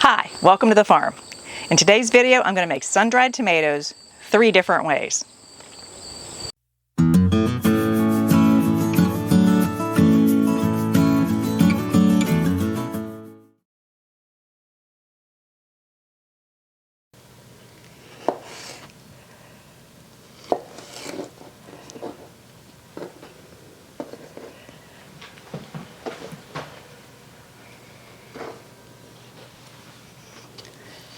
Hi, welcome to the farm. In today's video, I'm going to make sun-dried tomatoes 3 different ways.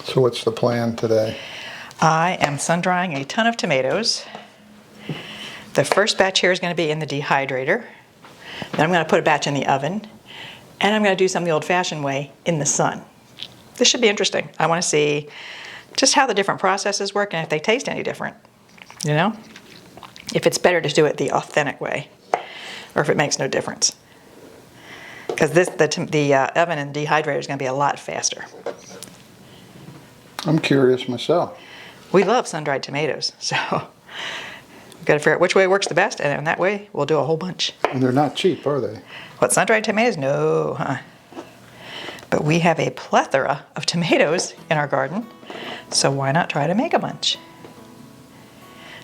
So what's the plan today? I am sun-drying a ton of tomatoes. The first batch here is going to be in the dehydrator. Then I'm going to put a batch in the oven. And I'm going to do some the old-fashioned way in the sun. This should be interesting. I want to see just how the different processes work and if they taste any different. You know? If it's better to do it the authentic way or if it makes no difference. Because the oven and dehydrator is going to be a lot faster. I'm curious myself. We love sun-dried tomatoes, so we've got to figure out which way works the best, and in that way, we'll do a whole bunch. And they're not cheap, are they? What, sun-dried tomatoes? No, But we have a plethora of tomatoes in our garden, so why not try to make a bunch?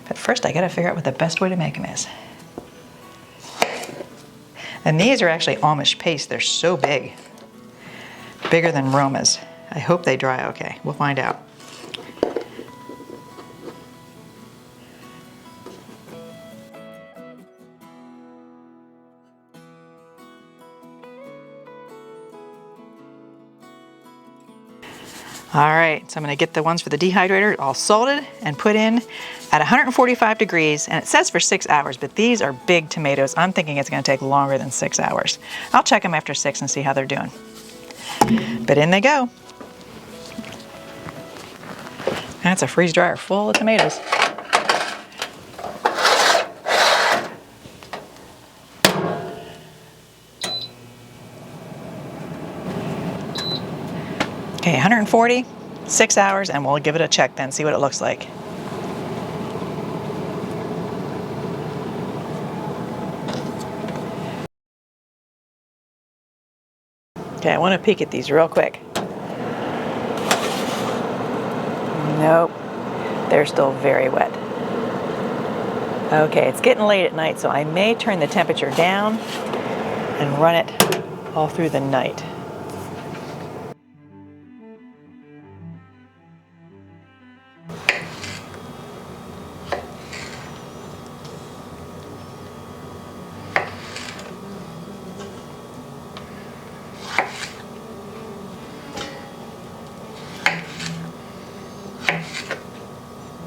But first, I got to figure out what the best way to make them is. And these are actually Amish paste. They're so big, bigger than Roma's. I hope they dry okay. We'll find out. All right, so I'm going to get the ones for the dehydrator all salted and put in at 145 degrees, and it says for 6 hours, but these are big tomatoes. I'm thinking it's going to take longer than 6 hours. I'll check them after 6 and see how they're doing. But in they go. That's a freeze dryer full of tomatoes. Okay, 140, 6 hours, and we'll give it a check then, see what it looks like. Okay, I want to peek at these real quick. Nope, they're still very wet. Okay, it's getting late at night, so I may turn the temperature down and run it all through the night.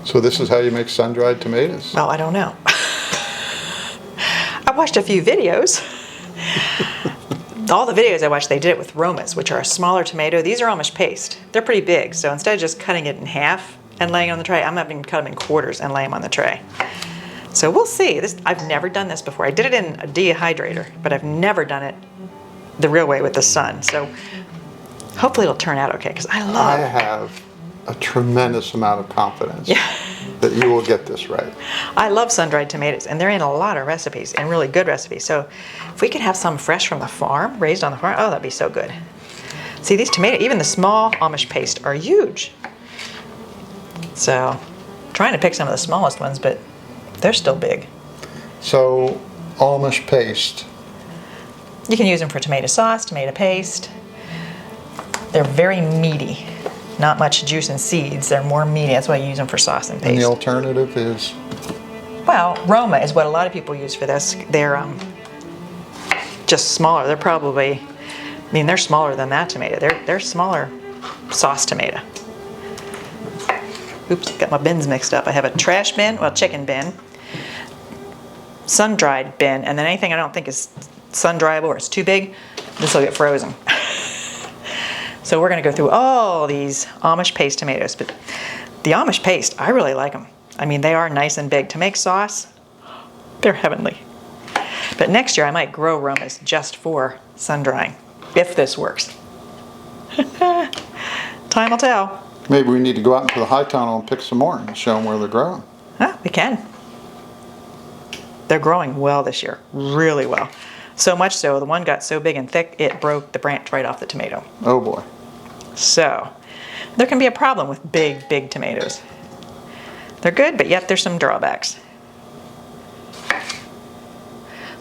So this is how you make sun-dried tomatoes? Well, I don't know. I watched a few videos. All the videos I watched, they did it with Romas, which are a smaller tomato. These are Amish paste. They're pretty big, so instead of just cutting it in half and laying it on the tray, I'm having to cut them in quarters and lay them on the tray. So we'll see. I've never done this before. I did it in a dehydrator, but I've never done it the real way with the sun. So hopefully it'll turn out okay, because I have a tremendous amount of confidence that you will get this right. I love sun-dried tomatoes, and they're in a lot of recipes, and really good recipes. So if we could have some fresh from the farm, raised on the farm, oh, that'd be so good. See, these tomatoes, even the small Amish paste, are huge. So I'm trying to pick some of the smallest ones, but they're still big. So Amish paste. You can use them for tomato sauce, tomato paste. They're very meaty. Not much juice and seeds. They're more meaty. That's why you use them for sauce and paste. And the alternative is? Well, Roma is what a lot of people use for this. They're just smaller. They're probably, I mean, they're smaller than that tomato. They're smaller sauce tomato. Oops, got my bins mixed up. I have a trash bin, well, chicken bin, sun-dried bin, and then anything I don't think is sun-dryable or it's too big, this will get frozen. So we're going to go through all these Amish paste tomatoes, but the Amish paste, I really like them. I mean, they are nice and big. To make sauce, they're heavenly. But next year I might grow Romas just for sun-drying, if this works. Time will tell. Maybe we need to go out into the high tunnel and pick some more and show them where they're growing. We can. They're growing well this year, really well. So much so, the one got so big and thick, it broke the branch right off the tomato. Oh boy. So there can be a problem with big tomatoes. They're good, but yet there's some drawbacks.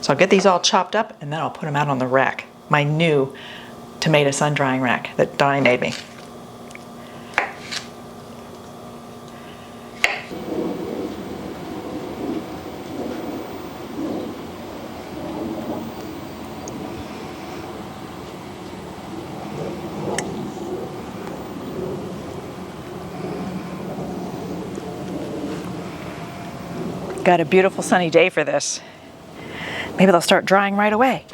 So I'll get these all chopped up and then I'll put them out on the rack. My new tomato sun drying rack that Donnie made me. Got a beautiful sunny day for this. Maybe they'll start drying right away.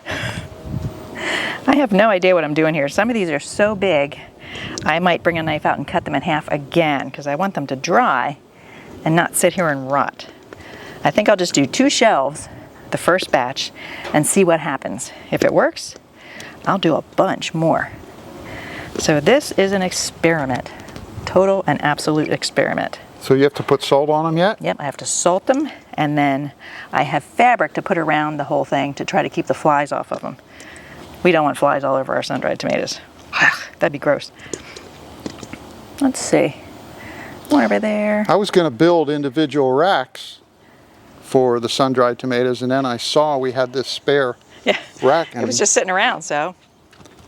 I have no idea what I'm doing here. Some of these are so big, I might bring a knife out and cut them in half again because I want them to dry and not sit here and rot. I think I'll just do 2 shelves, the first batch, and see what happens. If it works, I'll do a bunch more. So this is an experiment, total and absolute experiment. So you have to put salt on them yet? Yep, I have to salt them, and then I have fabric to put around the whole thing to try to keep the flies off of them. We don't want flies all over our sun-dried tomatoes. That'd be gross. Let's see. One over there. I was going to build individual racks for the sun-dried tomatoes, and then I saw we had this spare rack. It was just sitting around, so.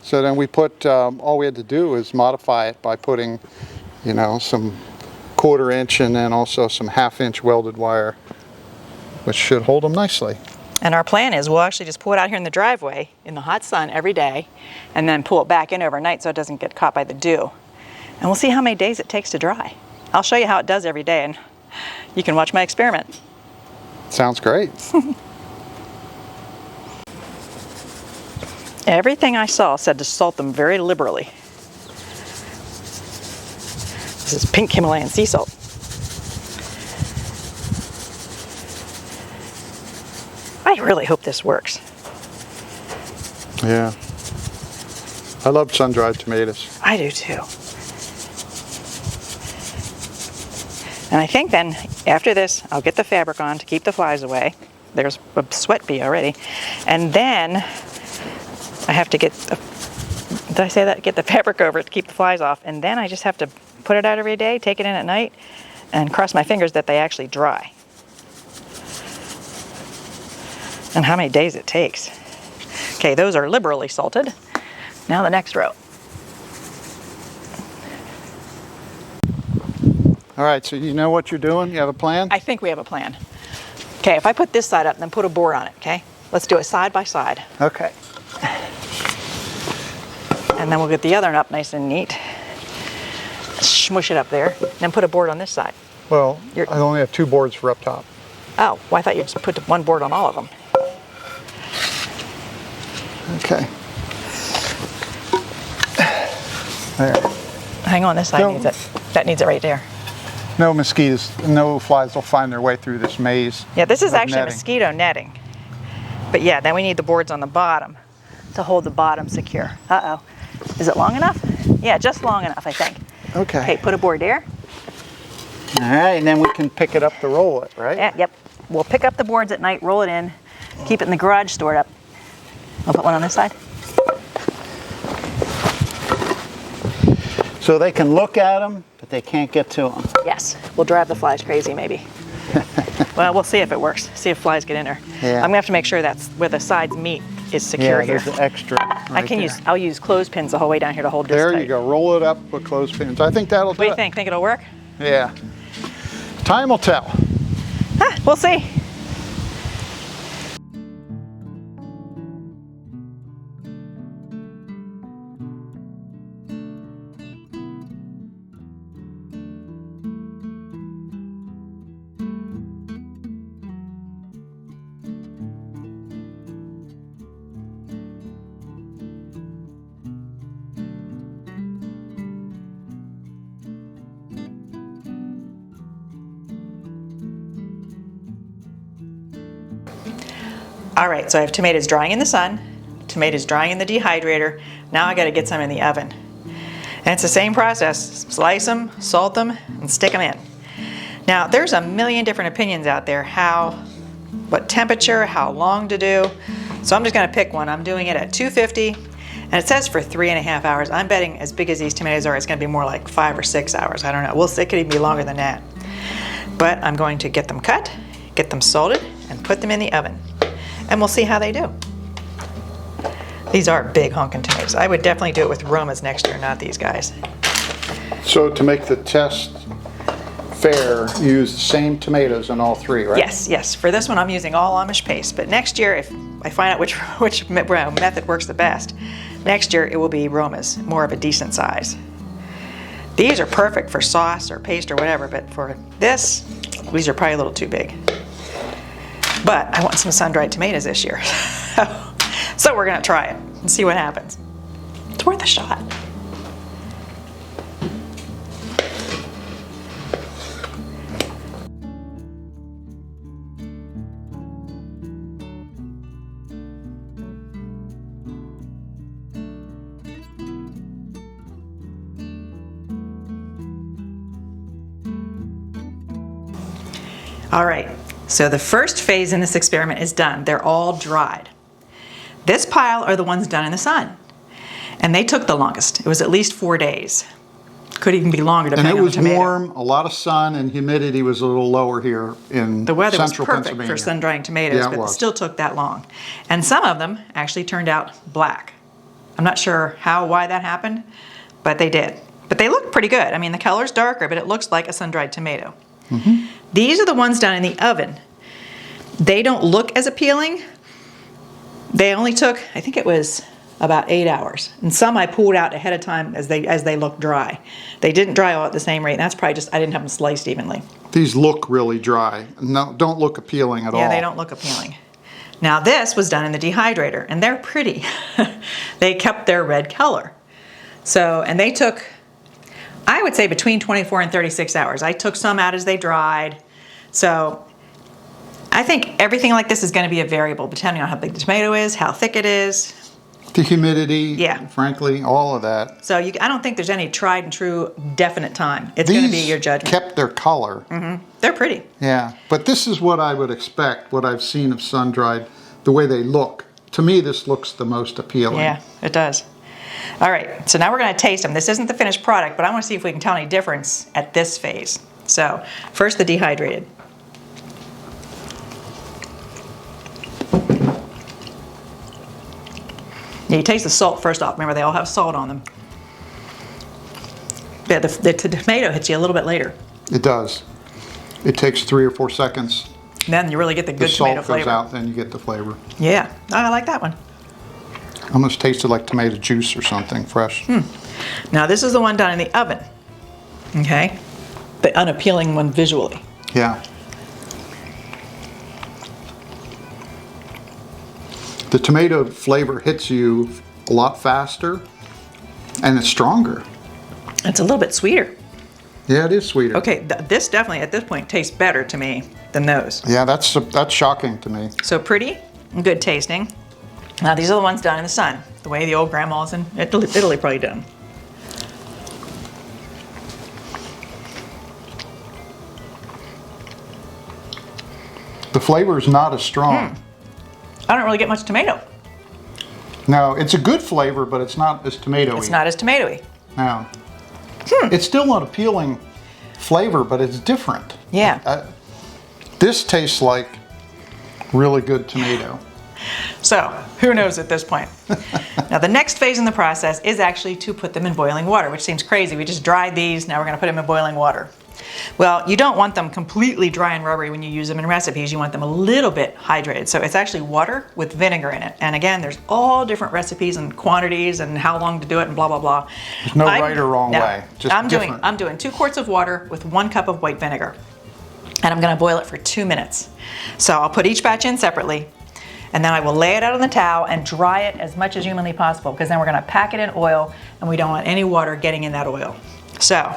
So then we put, all we had to do is modify it by putting, you know, some 1/4 inch and then also some 1/2 inch welded wire, which should hold them nicely. And our plan is we'll actually just pull it out here in the driveway in the hot sun every day and then pull it back in overnight so it doesn't get caught by the dew. And we'll see how many days it takes to dry. I'll show you how it does every day and you can watch my experiment. Sounds great. Everything I saw said to salt them very liberally. This is pink Himalayan sea salt. I really hope this works. Yeah. I love sun-dried tomatoes. I do too. And I think then after this, I'll get the fabric on to keep the flies away. There's a sweat bee already. And then I have to get, did I say that? Get the fabric over it to keep the flies off. And then I just have to put it out every day, take it in at night, and cross my fingers that they actually dry. And how many days it takes. Okay, those are liberally salted. Now the next row. All right, so you know what you're doing? You have a plan? I think we have a plan. Okay, if I put this side up and then put a board on it, okay? Let's do it side by side. Okay. And then we'll get the other one up nice and neat. Smush it up there, then put a board on this side. Well, I only have 2 boards for up top. Oh, well, I thought you just put 1 board on all of them. Okay. There. Hang on, this side No. needs it. That needs it right there. No mosquitoes, no flies will find their way through this maze. Yeah, this is of actually netting. mosquito netting. But yeah, then we need the boards on the bottom to hold the bottom secure. Uh-oh. Is it long enough? Yeah, just long enough, I think. Okay. Okay, put a board there. All right, and then we can pick it up to roll it, right? Yeah, yep. We'll pick up the boards at night, roll it in, keep it in the garage stored up. I'll put one on this side. So they can look at them, but they can't get to them. Yes, we'll drive the flies crazy maybe. Well, we'll see if it works. See if flies get in there. Yeah. I'm gonna have to make sure that's where the sides meet is secure Yeah, here. there's the extra. I'll use clothespins the whole way down here to hold this There tight. you go. Roll it up with clothespins. I think that'll do What do you it. think? Think it'll work? Yeah. Time will tell. We'll see. All right, so I have tomatoes drying in the sun, tomatoes drying in the dehydrator. Now I gotta get some in the oven. And it's the same process. Slice them, salt them, and stick them in. Now, there's a million different opinions out there what temperature, how long to do. So I'm just gonna pick one. I'm doing it at 250, And it says for 3.5 hours. I'm betting as big as these tomatoes are, it's gonna be more like 5 or 6 hours. I don't know. Well, it could even be longer than that. But I'm going to get them cut, get them salted, and put them in the oven. And we'll see how they do. These are big honkin' tomatoes. I would definitely do it with Romas next year, not these guys. So to make the test fair, use the same tomatoes in all three, right? Yes, yes. For this one, I'm using all Amish paste. But next year, if I find out which method works the best, next year it will be Romas, more of a decent size. These are perfect for sauce or paste or whatever, but for this, these are probably a little too big. But I want some sun-dried tomatoes this year. So we're gonna try it and see what happens. It's worth a shot. All right, so the first phase in this experiment is done. They're all dried. This pile are the ones done in the sun. And they took the longest. It was at least 4 days. Could even be longer depending on the tomato. And it was warm, a lot of sun, and humidity was a little lower here in the weather was central perfect Pennsylvania. for sun-drying tomatoes, Yeah, but it still took that long. And some of them actually turned out black. I'm not sure why that happened, but they did. But they look pretty good. I mean, the color's darker, but it looks like a sun-dried tomato. Mm-hmm. These are the ones done in the oven. They don't look as appealing. They only took, I think it was about 8 hours. And some I pulled out ahead of time as they looked dry. They didn't dry all at the same rate. And that's probably just, I didn't have them sliced evenly. These look really dry. No, don't look appealing at all. Yeah, they don't look appealing. Now this was done in the dehydrator, and they're pretty. They kept their red color. So, and they took, I would say between 24 and 36 hours. I took some out as they dried. So I think everything like this is going to be a variable depending on how big the tomato is, how thick it is. The humidity, yeah, frankly, all of that. So I don't think there's any tried and true definite time. It's going to be your judgment. Kept their color. Mm-hmm. They're pretty. Yeah, but this is what I would expect, what I've seen of sun-dried, the way they look. To me, this looks the most appealing. Yeah, it does. All right, so now we're going to taste them. This isn't the finished product, but I want to see if we can tell any difference at this phase. So first the dehydrated. Yeah, you taste the salt first off. Remember, they all have salt on them. Yeah, the tomato hits you a little bit later. It does. It takes 3 or 4 seconds. Then you really get the good tomato flavor. The salt goes out, then you get the flavor. Yeah, I like that one. Almost tasted like tomato juice or something fresh. Now this is the one done in the oven. Okay, the unappealing one visually. Yeah. The tomato flavor hits you a lot faster, and it's stronger. It's a little bit sweeter. Yeah, it is sweeter. Okay, this definitely at this point tastes better to me than those. Yeah, that's shocking to me. So pretty and good tasting. Now these are the ones done in the sun, the way the old grandmas in Italy probably done. The flavor is not as strong. I don't really get much tomato. No, it's a good flavor, but it's not as tomatoey. It's not as tomatoey. No. It's still an appealing flavor, but it's different. Yeah. This tastes like really good tomato. So, who knows at this point? Now the next phase in the process is actually to put them in boiling water, which seems crazy. We just dried these, now we're gonna put them in boiling water. Well, you don't want them completely dry and rubbery when you use them in recipes. You want them a little bit hydrated. So it's actually water with vinegar in it. And again, there's all different recipes and quantities and how long to do it and blah, blah, blah. There's no right or wrong way, just different. I'm doing 2 quarts of water with 1 cup of white vinegar. And I'm gonna boil it for 2 minutes. So I'll put each batch in separately, and then I will lay it out on the towel and dry it as much as humanly possible, because then we're gonna pack it in oil and we don't want any water getting in that oil. So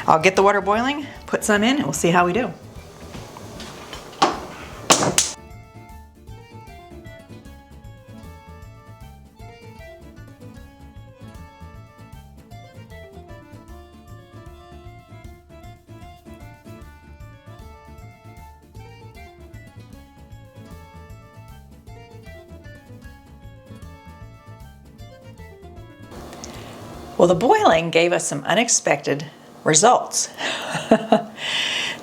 I'll get the water boiling, put some in, and we'll see how we do. Well, the boiling gave us some unexpected results.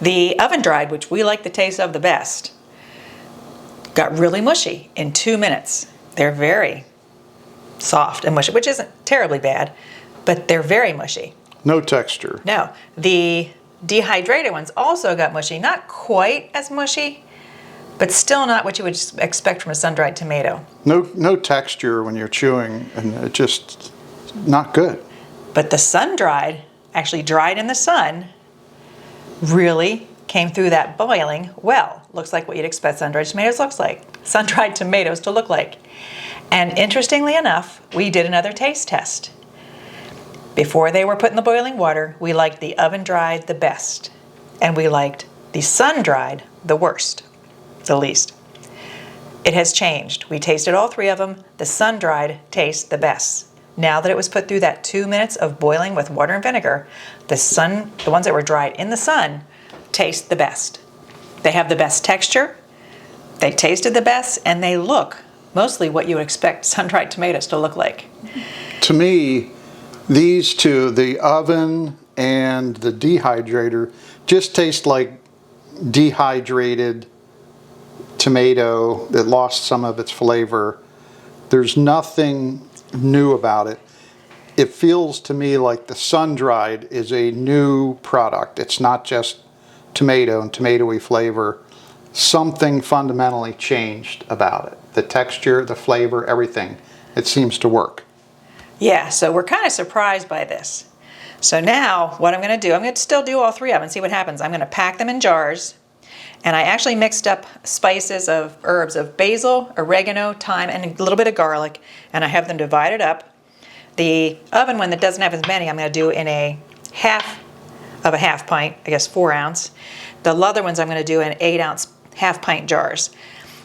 The oven dried, which we like the taste of the best, got really mushy in 2 minutes. They're very soft and mushy, which isn't terribly bad, but they're very mushy. No texture. No, the dehydrated ones also got mushy. Not quite as mushy, but still not what you would expect from a sun-dried tomato. No texture when you're chewing, and it just not good. But the sun-dried, actually dried in the sun, really came through that boiling well. Looks like what you'd expect sun-dried tomatoes sun-dried tomatoes to look like. And interestingly enough, we did another taste test. Before they were put in the boiling water, we liked the oven-dried the best, and we liked the sun-dried the worst, the least. It has changed. We tasted all three of them. The sun-dried tastes the best. Now that it was put through that 2 minutes of boiling with water and vinegar, the ones that were dried in the sun taste the best. They have the best texture, they tasted the best, and they look mostly what you would expect sun-dried tomatoes to look like. To me, these two, the oven and the dehydrator, just taste like dehydrated tomato that lost some of its flavor. There's nothing new about it. It feels to me like the sun-dried is a new product. It's not just tomato and tomatoey flavor. Something fundamentally changed about it. The texture, the flavor, everything. It seems to work. Yeah, so we're kind of surprised by this. So now what I'm going to do, I'm going to still do all three of them and see what happens. I'm going to pack them in jars, and I actually mixed up spices of herbs of basil, oregano, thyme, and a little bit of garlic, and I have them divided up. The oven one that doesn't have as many, I'm going to do in a half pint, I guess 4 ounce. The other ones I'm going to do in 8 ounce half pint jars.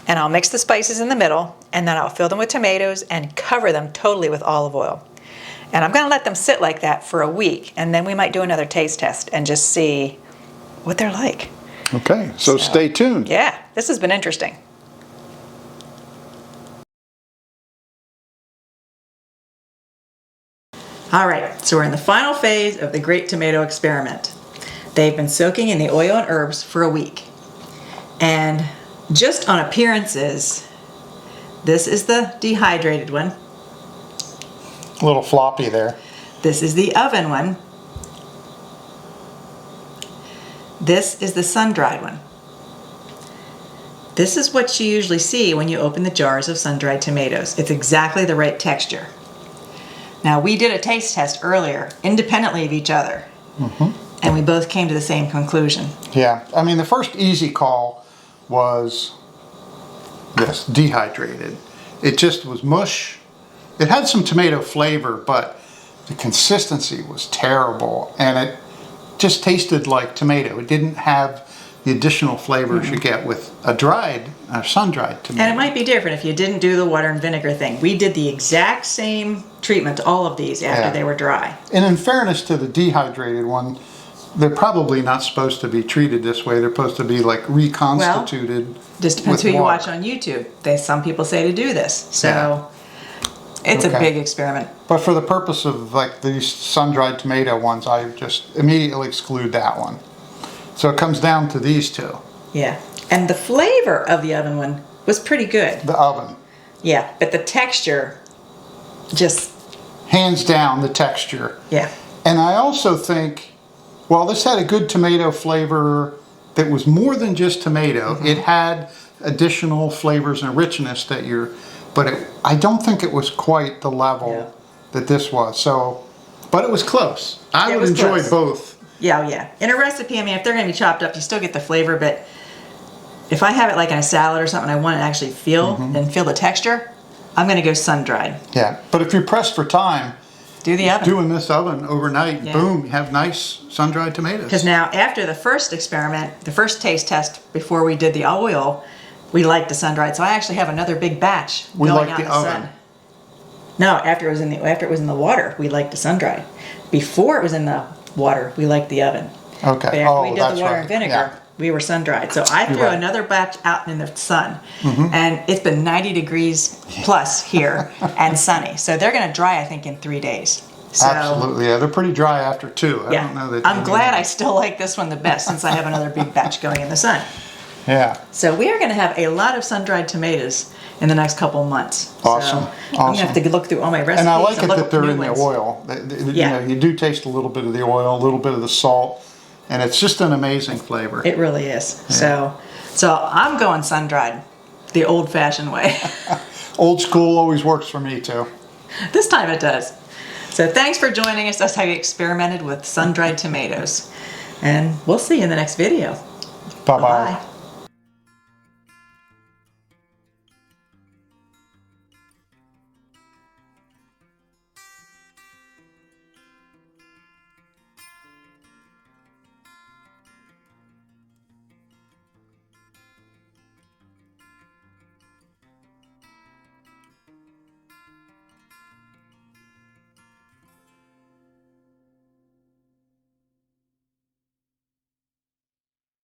And I'll mix the spices in the middle, and then I'll fill them with tomatoes and cover them totally with olive oil. And I'm going to let them sit like that for a week, and then we might do another taste test and just see what they're like. Okay, so stay tuned. Yeah, this has been interesting. All right, so we're in the final phase of the Great Tomato Experiment. They've been soaking in the oil and herbs for a week. And just on appearances, this is the dehydrated one. A little floppy there. This is the oven one. This is the sun-dried one. This is what you usually see when you open the jars of sun-dried tomatoes. It's exactly the right texture. Now, we did a taste test earlier, independently of each other, and we both came to the same conclusion. Yeah, I mean, the first easy call was this, dehydrated. It just was mush. It had some tomato flavor, but the consistency was terrible, and it just tasted like tomato. It didn't have the additional flavors you get with a dried, sun-dried tomato. And it might be different if you didn't do the water and vinegar thing. We did the exact same treatment to all of these after they were dry. And in fairness to the dehydrated one, they're probably not supposed to be treated this way. They're supposed to be like reconstituted. Well, just depends who you watch on YouTube. Some people say to do this. So it's a big experiment. But for the purpose of like these sun-dried tomato ones, I just immediately exclude that one. So it comes down to these two. Yeah. And the flavor of the oven one was pretty good. The oven. Yeah, but the texture just... Hands down, the texture. Yeah. And I also think, well, this had a good tomato flavor that was more than just tomato. It had additional flavors and richness that I don't think it was quite the level that this was. So, but it was close. I would enjoy both. Yeah, yeah. In a recipe, I mean, if they're going to be chopped up, you still get the flavor, but if I have it like in a salad or something, I want to actually feel and feel the texture, I'm going to go sun-dried. Yeah, but if you're pressed for time, do the oven. Doing this oven overnight, boom, you have nice sun-dried tomatoes. Because now, after the first experiment, the first taste test before we did the oil, we liked the sun-dried. So I actually have another big batch going out in the sun. No, after it was in the water, we liked the sun-dried. Before it was in the water, we liked the oven. Okay. But after we did the water and vinegar, we were sun-dried. So I threw another batch out in the sun, and it's been 90 degrees plus here and sunny. So they're going to dry, I think, in 3 days. So, Absolutely, yeah, they're pretty dry after two. I yeah, don't know that I'm they glad need- I still like this one the best since I have another big batch going in the sun. Yeah, So we are going to have a lot of sun-dried tomatoes in the next couple months. Awesome, So I'm going to have to look through all my recipes and I like it look that up they're new in the ones. oil. Yeah. You do taste a little bit of the oil, a little bit of the salt, and it's just an amazing flavor. It really is. So I'm going sun-dried, the old-fashioned way. Old school always works for me too. This time it does. So thanks for joining us. That's how we experimented with sun-dried tomatoes. And we'll see you in the next video. Bye-bye. Bye.